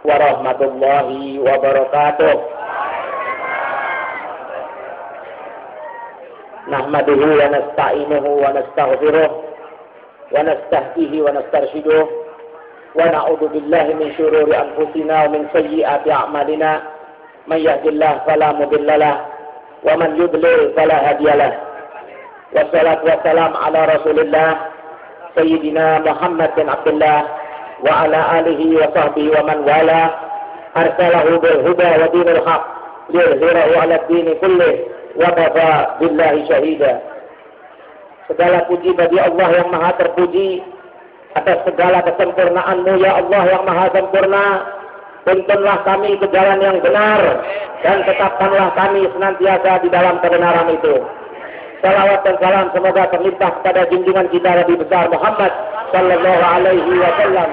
warahmatullahi wabarakatuh. Nahmaduhu wa nasta'inuhu wa nastaghfiruh wa nastahdihi wa nastarshiduh wa na'udzu billahi min syururi anfusina wa min sayyiati a'malina may yahdihillahu fala mudilla lahu wa man yudlil fala hadiya lahu. Wassalatu wassalamu ala Rasulillah Sayyidina Muhammad bin Abdullah wa ala alihi wa sahbihi wa man wala arsalahu bil huda wa dinil haq liyuzhirahu ala ad-din kullih wa kafa billahi syahida. Segala puji bagi Allah yang maha terpuji atas segala kesempurnaan-Mu ya Allah yang maha sempurna. Tuntunlah kami ke jalan yang benar dan tetapkanlah kami senantiasa di dalam kebenaran itu. Salawat dan salam semoga terlimpah kepada junjungan kita Nabi besar Muhammad sallallahu alaihi wasallam,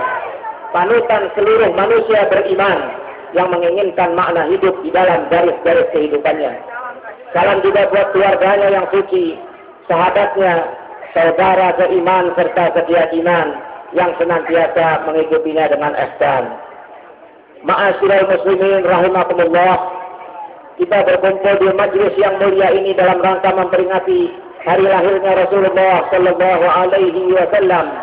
panutan seluruh manusia beriman yang menginginkan makna hidup di dalam garis-garis kehidupannya. Salam juga buat keluarganya yang suci, sahabatnya, saudara seiman serta sekeyakinan yang senantiasa mengikutinya dengan ihsan. Ma'asyiral muslimin rahimakumullah. Kita berkumpul di majlis yang mulia ini dalam rangka memperingati hari lahirnya Rasulullah sallallahu alaihi wasallam.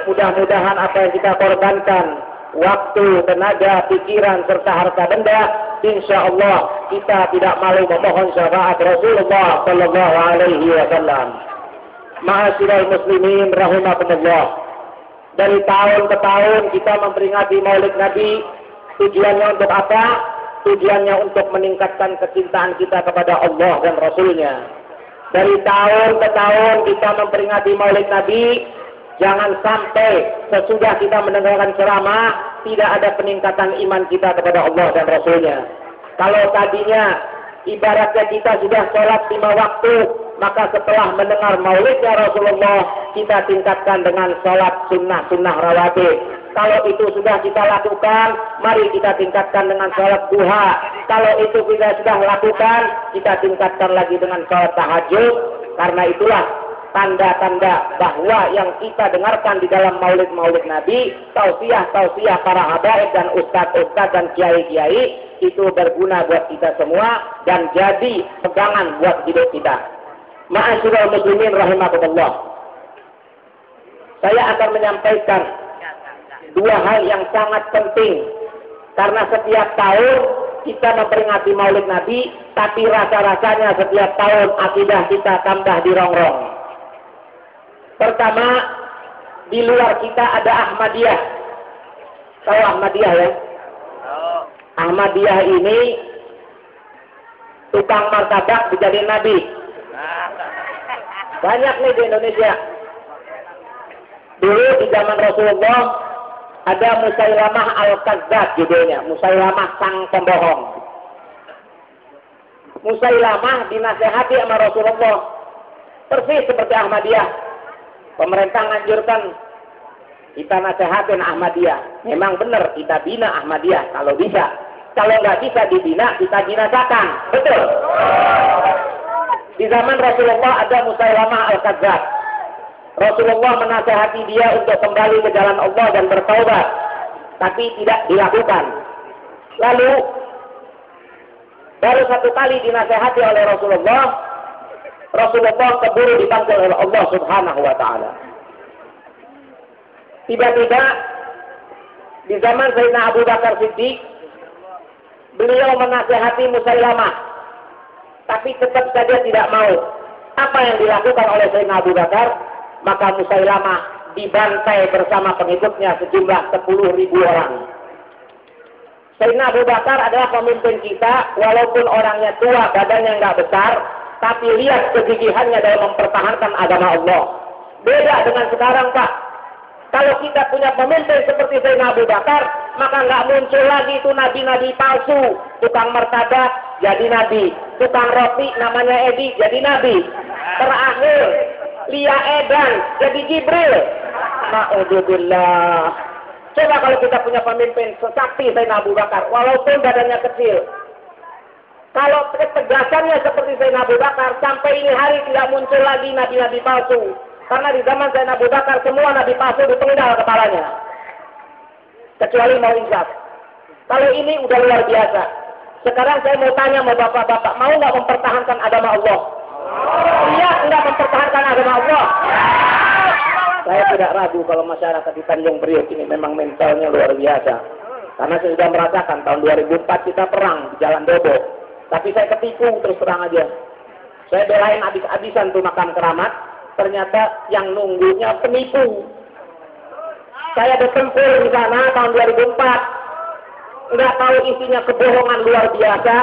Mudah-mudahan apa yang kita korbankan, waktu, tenaga, pikiran serta harta benda, insya Allah kita tidak malu memohon syafaat Rasulullah sallallahu alaihi wasallam. Ma'asyiral muslimin rahimakumullah. Dari tahun ke tahun kita memperingati Maulid Nabi. Tujuannya untuk apa? Tujuannya untuk meningkatkan kecintaan kita kepada Allah dan Rasulnya. Dari tahun ke tahun kita memperingati Maulid Nabi. Jangan sampai sesudah kita mendengarkan ceramah tidak ada peningkatan iman kita kepada Allah dan Rasulnya. Kalau tadinya ibaratnya kita sudah sholat 5 waktu, maka setelah mendengar maulidnya Rasulullah kita tingkatkan dengan sholat sunnah-sunnah rawatib. Kalau itu sudah kita lakukan, mari kita tingkatkan dengan sholat duha. Kalau itu kita sudah lakukan, kita tingkatkan lagi dengan sholat tahajud. Karena itulah tanda-tanda bahwa yang kita dengarkan di dalam maulid-maulid Nabi, tausiah-tausiah para habaib dan ustadz-ustadz dan kiai-kiai, itu berguna buat kita semua dan jadi pegangan buat hidup kita. Ma'asyiral muslimin rahimakumullah. Saya akan menyampaikan 2 hal yang sangat penting. Karena setiap tahun kita memperingati Maulid Nabi, tapi rasa-rasanya setiap tahun akidah kita tambah dirongrong. Pertama, di luar kita ada Ahmadiyah. Tahu Ahmadiyah ya? Ahmadiyah ini tukang martabak dijadiin Nabi. Banyak nih di Indonesia. Dulu di zaman Rasulullah ada Musailamah al-Kadzdzab judulnya, Musailamah sang pembohong. Musailamah dinasehati sama Rasulullah, persis seperti Ahmadiyah. Pemerintah menganjurkan kita nasehatin Ahmadiyah. Memang benar kita bina Ahmadiyah kalau bisa. Kalau nggak bisa dibina, kita binasakan. Betul. Di zaman Rasulullah ada Musailamah al-Kadzdzab. Rasulullah menasehati dia untuk kembali ke jalan Allah dan bertaubat, tapi tidak dilakukan. Lalu baru 1 kali dinasehati oleh Rasulullah, Rasulullah keburu dipanggil oleh Allah Subhanahu wa taala. Tiba-tiba di zaman Sayyidina Abu Bakar Siddiq, beliau menasehati Musailamah, tapi tetap saja tidak mau. Apa yang dilakukan oleh Sayyidina Abu Bakar? Maka Musailamah dibantai bersama pengikutnya sejumlah 10.000 orang. Sayyidina Abu Bakar adalah pemimpin kita, walaupun orangnya tua, badannya nggak besar, tapi lihat kegigihannya dalam mempertahankan agama Allah. Beda dengan sekarang, Pak. Kalau kita punya pemimpin seperti Sayyidina Abu Bakar, maka nggak muncul lagi itu nabi-nabi palsu. Tukang martabak jadi nabi, tukang roti namanya Edi jadi nabi. Terakhir Lia Edan jadi Jibril. Ma'udzubillah. Coba kalau kita punya pemimpin sesakti Sayyidina Abu Bakar, walaupun badannya kecil. Kalau ketegasannya seperti Sayyidina Abu Bakar, sampai ini hari tidak muncul lagi nabi-nabi palsu. Karena di zaman Sayyidina Abu Bakar semua nabi palsu dipenggal kepalanya. kecuali mau insaf. Kalau ini udah luar biasa. Sekarang saya mau tanya sama bapak-bapak, mau nggak mempertahankan agama Allah? Iya, nggak mempertahankan agama Allah. Saya tidak ragu kalau masyarakat di Tanjung Priok ini memang mentalnya luar biasa. Karena saya sudah merasakan tahun 2004 kita perang di Jalan Dodo. Tapi saya ketipu terus terang aja. Saya belain habis-habisan tuh makam keramat. Ternyata yang nunggunya penipu. Saya bertempur di sana tahun 2004. Nggak tahu isinya kebohongan luar biasa.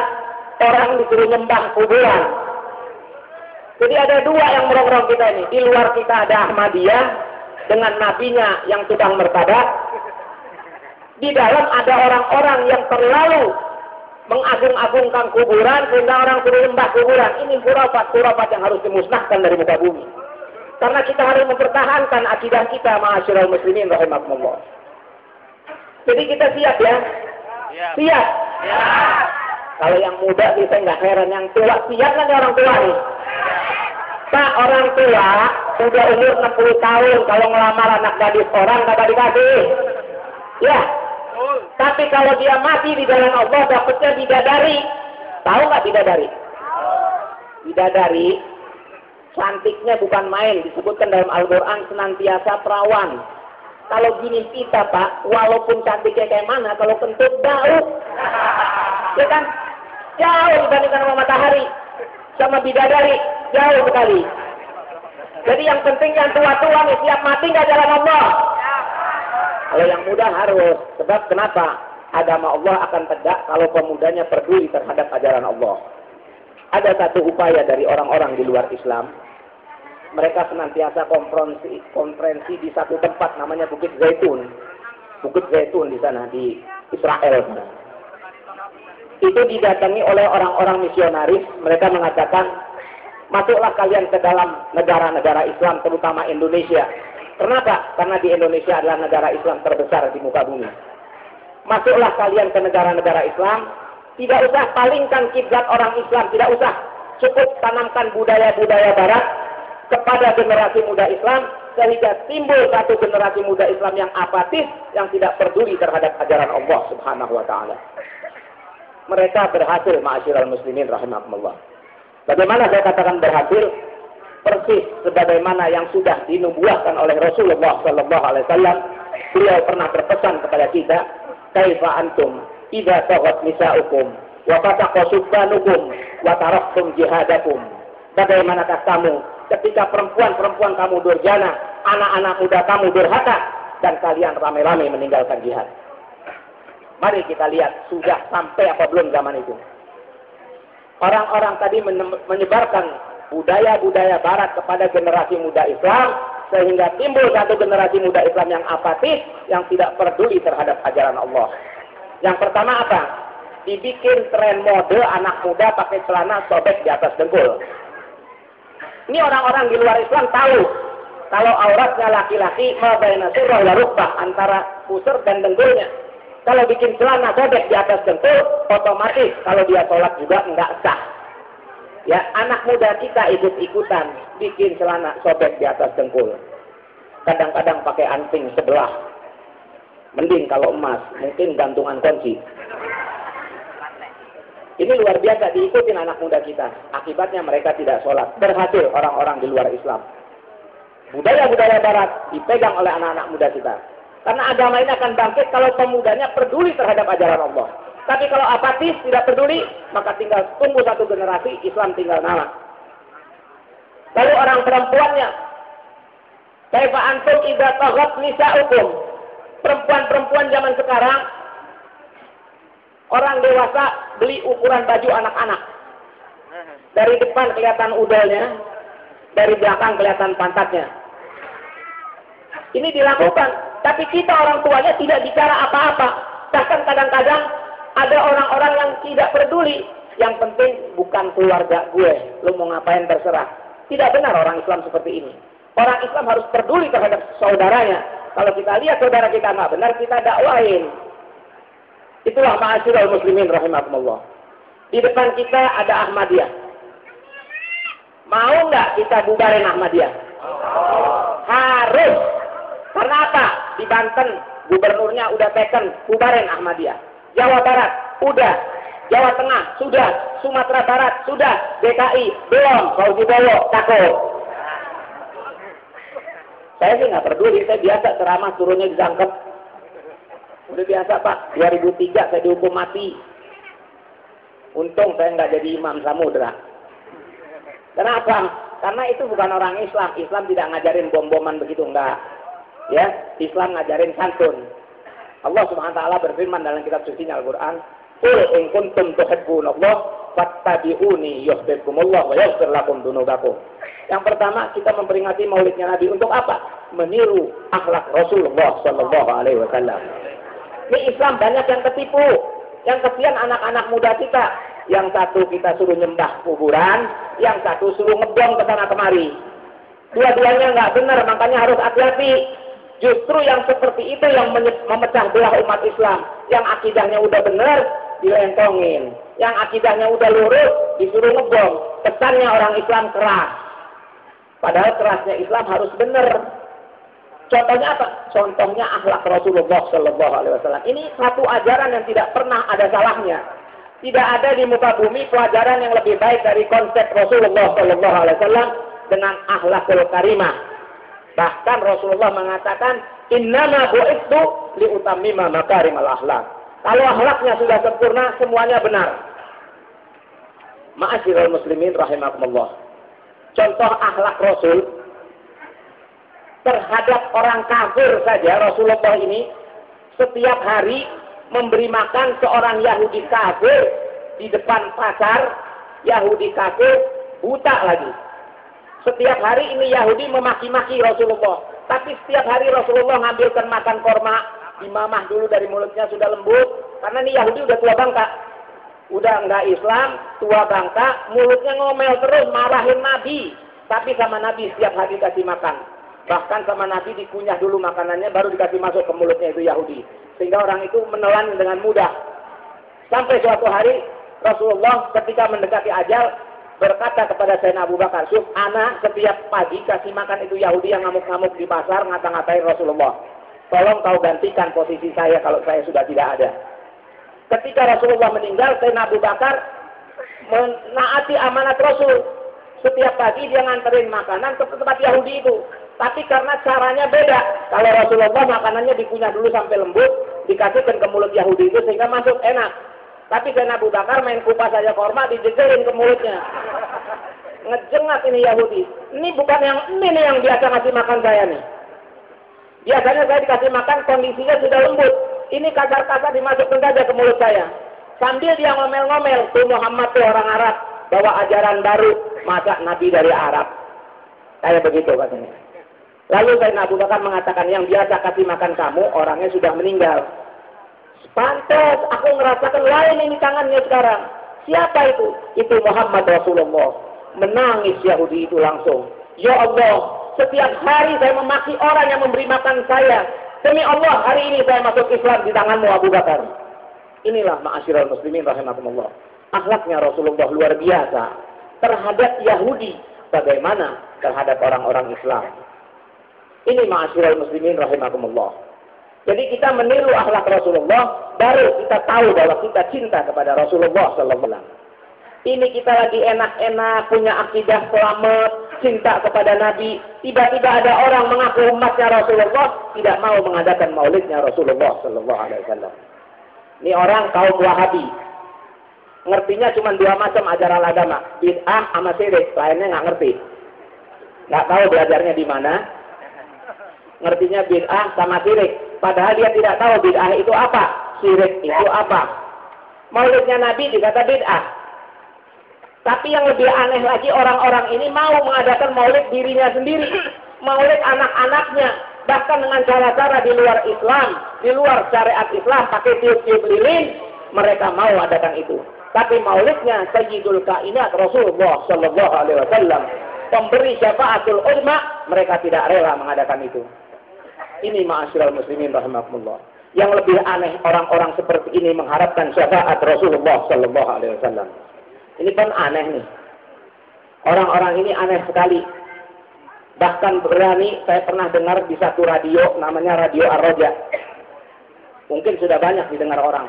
Orang disuruh nyembah kuburan. Jadi ada dua yang merongrong kita ini. Di luar kita ada Ahmadiyah dengan nabinya yang sedang mertadat. Di dalam ada orang-orang yang terlalu mengagung-agungkan kuburan sehingga orang suruh nyembah kuburan. Ini khurafat yang harus dimusnahkan dari muka bumi. Karena kita harus mempertahankan akidah kita, ma'asyiral muslimin rahimakumullah. Jadi kita siap ya? Siap. Kalau yang muda sih saya nggak heran, yang tua siap kan orang tua nih. Pak, orang tua sudah umur 60 tahun kalau ngelamar anak gadis orang nggak dikasih. Ya. Tapi kalau dia mati di jalan Allah dapatnya bidadari. Tahu nggak bidadari? Bidadari cantiknya bukan main, disebutkan dalam Al-Quran senantiasa perawan. Kalau gini kita Pak, walaupun cantiknya kayak mana, kalau kentut jauh, ya kan? Jauh dibandingkan sama matahari, sama bidadari, jauh sekali. Jadi yang penting yang tua-tua nih siap mati nggak jalan Allah. Kalau yang muda harus, sebab kenapa? Agama Allah akan tegak kalau pemudanya peduli terhadap ajaran Allah. Ada satu upaya dari orang-orang di luar Islam. Mereka senantiasa konferensi di satu tempat namanya Bukit Zaitun. Bukit Zaitun di sana, di Israel. Itu didatangi oleh orang-orang misionaris. Mereka mengatakan, masuklah kalian ke dalam negara-negara Islam, terutama Indonesia. Kenapa? Karena di Indonesia adalah negara Islam terbesar di muka bumi. Masuklah kalian ke negara-negara Islam. Tidak usah palingkan kiblat orang Islam, tidak usah. Cukup tanamkan budaya-budaya Barat kepada generasi muda Islam, sehingga timbul satu generasi muda Islam yang apatis, yang tidak peduli terhadap ajaran Allah Subhanahu wa Ta'ala. Mereka berhasil, ma'asyiral muslimin rahimakumullah. Bagaimana saya katakan berhasil? Persis sebagaimana yang sudah dinubuahkan oleh Rasulullah Sallallahu Alaihi Wasallam. Beliau pernah berpesan kepada kita, kaifa antum idza taghat nisa'ukum wa fataqa subbanukum wa taraktum jihadakum. Bagaimanakah kamu ketika perempuan-perempuan kamu durjana, anak-anak muda kamu durhaka, dan kalian rame-rame meninggalkan jihad? Mari kita lihat sudah sampai apa belum zaman itu. Orang-orang tadi menyebarkan budaya-budaya Barat kepada generasi muda Islam, sehingga timbul satu generasi muda Islam yang apatis, yang tidak peduli terhadap ajaran Allah. Yang pertama apa? Dibikin tren mode anak muda pakai celana sobek di atas dengkul. Ini orang-orang di luar Islam tahu kalau auratnya laki-laki mabaina surah wa rukbah, antara pusar dan dengkulnya. Kalau bikin celana sobek di atas dengkul, otomatis kalau dia sholat juga enggak sah. Ya, anak muda kita ikut-ikutan bikin celana sobek di atas dengkul. Kadang-kadang pakai anting sebelah. Mending kalau emas, mungkin gantungan kunci. Ini luar biasa diikutin anak muda kita. Akibatnya mereka tidak sholat. Berhasil orang-orang di luar Islam. Budaya-budaya Barat dipegang oleh anak-anak muda kita. Karena agama ini akan bangkit kalau pemudanya peduli terhadap ajaran Allah. Tapi kalau apatis, tidak peduli, maka tinggal tunggu satu generasi, Islam tinggal nama. Lalu orang perempuannya, kaifa antum idza taghat nisa'ukum. Perempuan-perempuan zaman sekarang, orang dewasa beli ukuran baju anak-anak. Dari depan kelihatan udalnya, dari belakang kelihatan pantatnya. Ini dilakukan, tapi kita orang tuanya tidak bicara apa-apa. Bahkan kadang-kadang ada orang-orang yang tidak peduli. Yang penting bukan keluarga gue, lu mau ngapain terserah. Tidak benar orang Islam seperti ini. Orang Islam harus peduli terhadap saudaranya. Kalau kita lihat saudara kita nggak benar, kita dakwain. Itulah ma'asyiral muslimin rahimakumullah. Di depan kita ada Ahmadiyah. Mau nggak kita bubarin Ahmadiyah? Harus. Karena apa? Di Banten gubernurnya udah teken, bubarin Ahmadiyah. Jawa Barat, udah. Jawa Tengah, sudah. Sumatera Barat, sudah. DKI, belum. Fauzi Bowo, takut. Saya sih nggak peduli, saya biasa ceramah turunnya ditangkap. Udah biasa Pak, 2003 saya dihukum mati. Untung saya nggak jadi imam samudra. Kenapa? Karena itu bukan orang Islam. Islam tidak ngajarin bom-boman begitu, enggak. Ya, Islam ngajarin santun. Allah Subhanahu wa taala berfirman dalam kitab sucinya Al-Qur'an, "Qul in kuntum tuhibbunallah fattabi'uni yuhibbukumullah wa yaghfir lakum dzunubakum." Yang pertama, kita memperingati Maulidnya Nabi untuk apa? Meniru akhlak Rasulullah sallallahu alaihi wasallam. Ini Islam banyak yang ketipu. Yang kesian anak-anak muda kita. Yang satu kita suruh nyembah kuburan, yang satu suruh ngebom ke sana kemari. Dua-duanya nggak benar, makanya harus hati-hati. Justru yang seperti itu yang memecah belah umat Islam. Yang akidahnya udah benar, dilentongin. Yang akidahnya udah lurus, disuruh ngebom. Kesannya orang Islam keras. Padahal kerasnya Islam harus benar. Contohnya apa? Contohnya akhlak Rasulullah Shallallahu Alaihi Wasallam. Ini satu ajaran yang tidak pernah ada salahnya. Tidak ada di muka bumi pelajaran yang lebih baik dari konsep Rasulullah Shallallahu Alaihi Wasallam dengan akhlakul karimah. Bahkan Rasulullah mengatakan, Innama bu'itsu liutammima makarimal akhlak. Kalau akhlaknya sudah sempurna, semuanya benar. Ma'asyiral muslimin rahimakumullah. Contoh akhlak Rasul terhadap orang kafir saja, Rasulullah ini setiap hari memberi makan seorang Yahudi kafir di depan pasar. Yahudi kafir buta lagi. Setiap hari ini Yahudi memaki-maki Rasulullah. Tapi setiap hari Rasulullah ngambilkan makan korma, dimamah dulu dari mulutnya sudah lembut. Karena ini Yahudi udah tua bangka. Udah enggak Islam, tua bangka, mulutnya ngomel terus, marahin Nabi. Tapi sama Nabi setiap hari kasih makan. Bahkan sama Nabi dikunyah dulu makanannya, baru dikasih masuk ke mulutnya itu Yahudi. Sehingga orang itu menelan dengan mudah. Sampai suatu hari, Rasulullah ketika mendekati ajal, berkata kepada Sayyidina Abu Bakar, "Suf, ana setiap pagi kasih makan itu Yahudi yang ngamuk-ngamuk di pasar, ngata-ngatain Rasulullah. Tolong kau gantikan posisi saya kalau saya sudah tidak ada." Ketika Rasulullah meninggal, Sayyidina Abu Bakar menaati amanat Rasul. Setiap pagi dia nganterin makanan ke tempat Yahudi itu. Tapi karena caranya beda. Kalau Rasulullah makanannya dikunyah dulu sampai lembut, dikasihkan ke mulut Yahudi itu sehingga masuk enak. Tapi Sayyidina Abu Bakar main kupas saja korma, dijejerin ke mulutnya. Ngejengat ini Yahudi. Ini bukan yang ini nih yang biasa ngasih makan saya nih. Biasanya saya dikasih makan kondisinya sudah lembut. Ini kasar-kasar dimasukkan saja ke mulut saya. Sambil dia ngomel-ngomel, tuh Muhammad tuh orang Arab, bawa ajaran baru, masa Nabi dari Arab. Kayak begitu katanya. Lalu Sayyidina Abu Bakar mengatakan, yang biasa kasih makan kamu, orangnya sudah meninggal. Pantes, aku ngerasakan lain ini tangannya sekarang. Siapa itu? Itu Muhammad Rasulullah. Menangis Yahudi itu langsung. Ya Allah, setiap hari saya memaki orang yang memberi makan saya. Demi Allah, hari ini saya masuk Islam di tanganmu Abu Bakar. Inilah ma'asyiral muslimin rahimakumullah. Akhlaknya Rasulullah luar biasa. Terhadap Yahudi, bagaimana terhadap orang-orang Islam. Ini ma'asyiral muslimin rahimakumullah. Jadi kita meniru akhlak Rasulullah, baru kita tahu bahwa kita cinta kepada Rasulullah sallallahu alaihi wasallam. Ini kita lagi enak-enak, punya akidah selamat, cinta kepada Nabi. Tiba-tiba ada orang mengaku umatnya Rasulullah, tidak mau mengadakan maulidnya Rasulullah sallallahu alaihi wasallam. Ini orang kaum Wahabi. Ngertinya cuma dua macam ajaran agama, bid'ah sama syirik, lainnya nggak ngerti. Nggak tahu belajarnya di mana. Ngertinya bid'ah sama syirik. Padahal dia tidak tahu bid'ah itu apa, syirik itu apa. Maulidnya Nabi dikata bid'ah. Tapi yang lebih aneh lagi, orang-orang ini mau mengadakan maulid dirinya sendiri, maulid anak-anaknya, bahkan dengan cara-cara di luar Islam, di luar syariat Islam, pakai tiup-tiup lilin, mereka mau adakan itu. Tapi maulidnya Sayyidul Kainat Rasulullah Sallallahu Alaihi Wasallam, pemberi syafaatul uzma, mereka tidak rela mengadakan itu. Ini ma'asyiral muslimin rahimakumullah. Yang lebih aneh, orang-orang seperti ini mengharapkan syafaat Rasulullah Sallallahu Alaihi Wasallam. Ini kan aneh nih. Orang-orang ini aneh sekali. Bahkan berani, saya pernah dengar di satu radio, namanya Radio Ar-Roja. Mungkin sudah banyak didengar orang.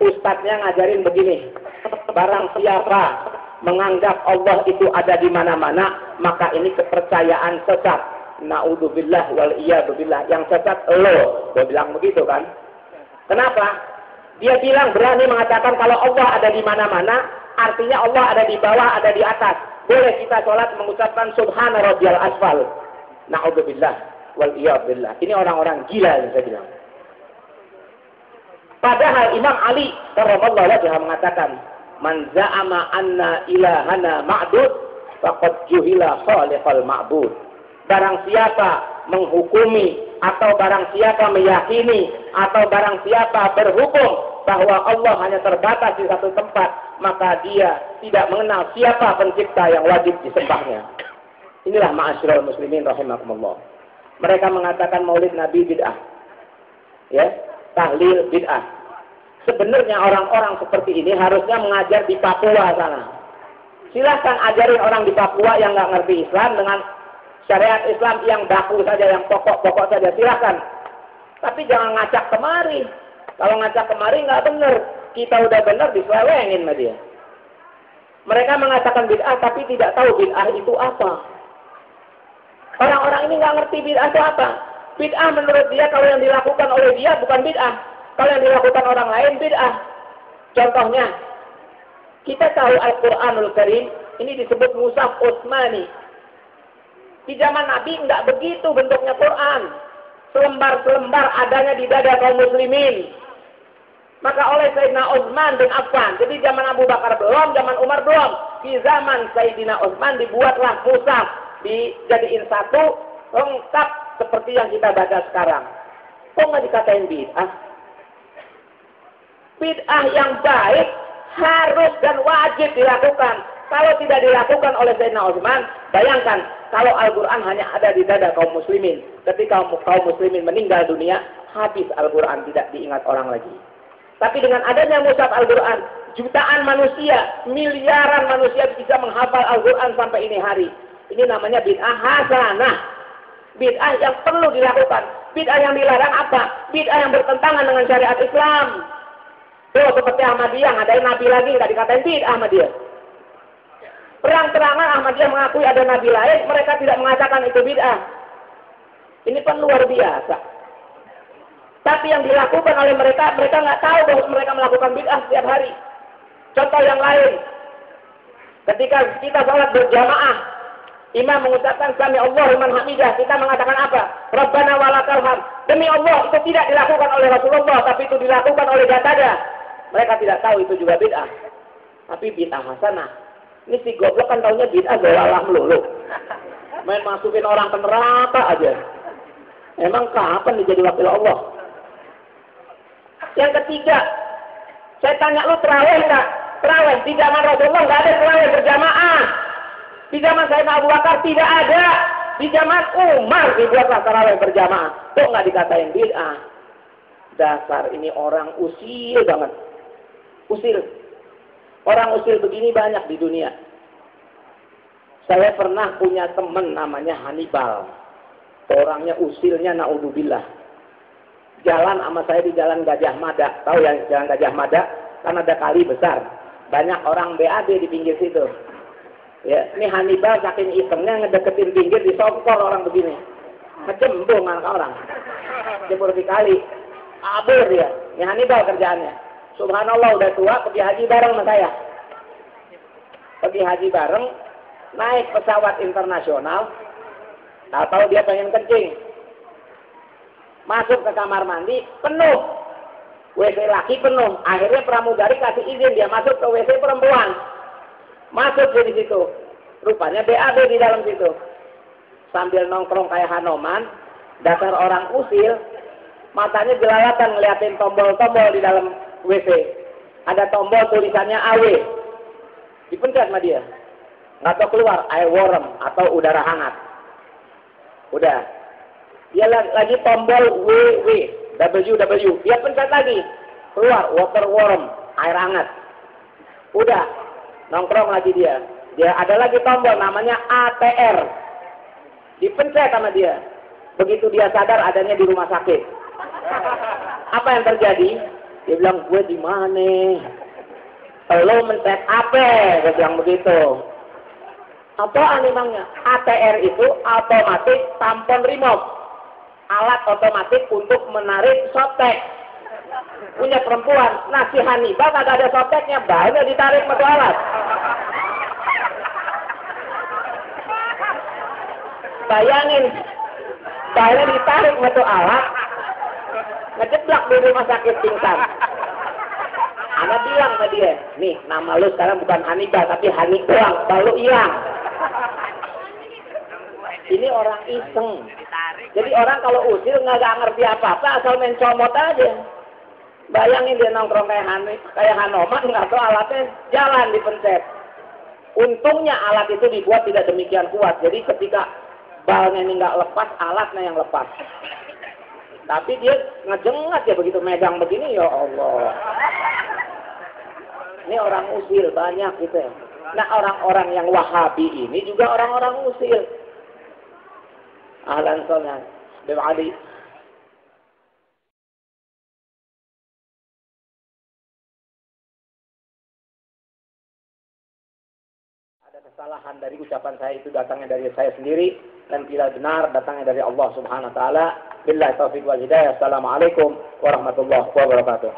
Ustadznya ngajarin begini, barang siapa menganggap Allah itu ada di mana-mana, maka ini kepercayaan sesat. Naudzubillah wal iyadzubillah. Yang sesat lo, dia bilang begitu kan? Kenapa? Dia bilang berani mengatakan kalau Allah ada di mana-mana, artinya Allah ada di bawah, ada di atas. Boleh kita sholat mengucapkan Subhana Rabbiyal Asfal. Naudzubillah wal iyadzubillah. Ini orang-orang gila yang saya bilang. Padahal Imam Ali radhiyallahu anhu mengatakan, "Man za'ama anna ilahana ma'bud, faqad juhila khaliqal ma'bud." Barang siapa menghukumi atau barang siapa meyakini atau barang siapa berhukum bahwa Allah hanya terbatas di satu tempat, maka dia tidak mengenal siapa pencipta yang wajib disembahnya. Inilah ma'asyiral muslimin rahimakumullah. Mereka mengatakan Maulid Nabi bid'ah. Ya, tahlil bid'ah. Sebenarnya orang-orang seperti ini harusnya mengajar di Papua sana. Silahkan ajarin orang di Papua yang nggak ngerti Islam dengan syariat Islam yang baku saja, yang pokok-pokok saja. Silahkan. Tapi jangan ngacak kemari. Kalau ngacak kemari nggak benar. Kita udah benar diselewengin sama dia. Mereka mengatakan bid'ah tapi tidak tahu bid'ah itu apa. Orang-orang ini nggak ngerti bid'ah itu apa. Bid'ah menurut dia kalau yang dilakukan oleh dia bukan bid'ah. Kalau yang dilakukan orang lain bid'ah. Contohnya, kita tahu Al-Quranul Karim ini disebut Mushaf Utsmani. Di zaman Nabi nggak begitu bentuknya Quran. Selembar-selembar adanya di dada kaum muslimin. Maka oleh Sayyidina Utsman bin Affan, jadi zaman Abu Bakar belum, zaman Umar belum. Di zaman Sayyidina Utsman dibuatlah mushaf, dijadiin satu lengkap seperti yang kita baca sekarang. Kok nggak dikatain bid'ah? Bid'ah yang baik harus dan wajib dilakukan. Kalau tidak dilakukan oleh Sayyidina Utsman, bayangkan kalau Al-Quran hanya ada di dada kaum muslimin. Ketika kaum muslimin meninggal dunia, habis Al-Quran, tidak diingat orang lagi. Tapi dengan adanya mushaf Al-Quran, jutaan manusia, miliaran manusia bisa menghafal Al-Quran sampai ini hari. Ini namanya bid'ah hasanah. Bid'ah yang perlu dilakukan. Bid'ah yang dilarang apa? Bid'ah yang bertentangan dengan syariat Islam. Tuh seperti Ahmadiyah, ngadain nabi lagi, nggak dikatain bid'ah Ahmadiyah. Terang-terangan Ahmadiyah mengakui ada nabi lain, mereka tidak mengatakan itu bid'ah. Ini kan luar biasa. Tapi yang dilakukan oleh mereka nggak tahu bahwa mereka melakukan bid'ah setiap hari. Contoh yang lain, ketika kita sholat berjamaah, imam mengucapkan Sami Allahu liman hamidah, kita mengatakan apa? Rabbana walakal hamd. Demi Allah, itu tidak dilakukan oleh Rasulullah, tapi itu dilakukan oleh Gatada. Mereka tidak tahu itu juga bid'ah. Tapi bid'ah hasanah. Ini si goblok kan taunya bid'ah dolalah melulu. Main masukin orang ke neraka aja. Emang kapan dia jadi wakil Allah? Yang ketiga, saya tanya lu terawih nggak? Terawih di zaman Rasulullah nggak ada terawih berjamaah. Di zaman Sayyidina Abu Bakar tidak ada. Di zaman Umar dibuatlah terawih berjamaah. Kok nggak dikatain bid'ah? Dasar ini orang usil banget. Usil. Orang usil begini banyak di dunia. Saya pernah punya teman namanya Hannibal. Orangnya usilnya naudzubillah. Jalan sama saya di Jalan Gajah Mada. Tahu ya Jalan Gajah Mada? Kan ada kali besar. Banyak orang BAD di pinggir situ. Ya, ini Hannibal saking isengnya ngedeketin pinggir disongkol orang begini. Ngecembung anak orang. Jemur di kali. Abur dia. Ini Hannibal kerjaannya. Subhanallah udah tua, pergi haji bareng sama saya. Pergi haji bareng, naik pesawat internasional. Tahu dia pengen kencing. Masuk ke kamar mandi, penuh. WC laki penuh. Akhirnya pramugari kasih izin dia masuk ke WC perempuan. Masuk dia di situ. Rupanya BAB di dalam situ. Sambil nongkrong kayak Hanoman, dasar orang usil, matanya jelalatan ngeliatin tombol-tombol di dalam WC. Ada tombol tulisannya AW. Dipencet sama dia. Nggak tahu keluar, air warm atau udara hangat. Udah. Dia lagi tombol WW, WW. Dia pencet lagi. Keluar, water warm, air hangat. Udah. Nongkrong lagi dia. Dia ada lagi tombol namanya ATR. Dipencet sama dia. Begitu dia sadar adanya di rumah sakit. Apa yang terjadi? Dia bilang, gue di mana? Lo mencet apa? Dia bilang begitu. Apaan emangnya? ATR itu otomatis tampon remote. Alat otomatis untuk menarik softtek. Punya perempuan. Nah si Hanifah kagak ada softteknya. Baru ditarik sama alat. Bayangin. Baru ditarik sama alat. Ngejeblak di rumah sakit pingsan. Anak bilang ke dia, nih nama lu sekarang bukan Hanifah tapi Hanif doang, baru hilang. Ini orang iseng. Jadi orang kalau usil nggak ngerti apa-apa, asal main comot aja. Bayangin dia nongkrong kayak Hanoman, nggak tahu alatnya jalan dipencet. Untungnya alat itu dibuat tidak demikian kuat. Jadi ketika balnya ini nggak lepas, alatnya yang lepas. Tapi dia ngejengat ya begitu megang begini, ya Allah. Ini orang usil banyak gitu ya. Nah orang-orang yang Wahabi ini juga orang-orang usil. Ahlan sahlan, Beb Ali. Ada kesalahan dari ucapan saya itu datangnya dari saya sendiri dan tidak benar datangnya dari Allah Subhanahu wa taala. Billahi taufiq wal hidayah. Assalamualaikum warahmatullahi wabarakatuh.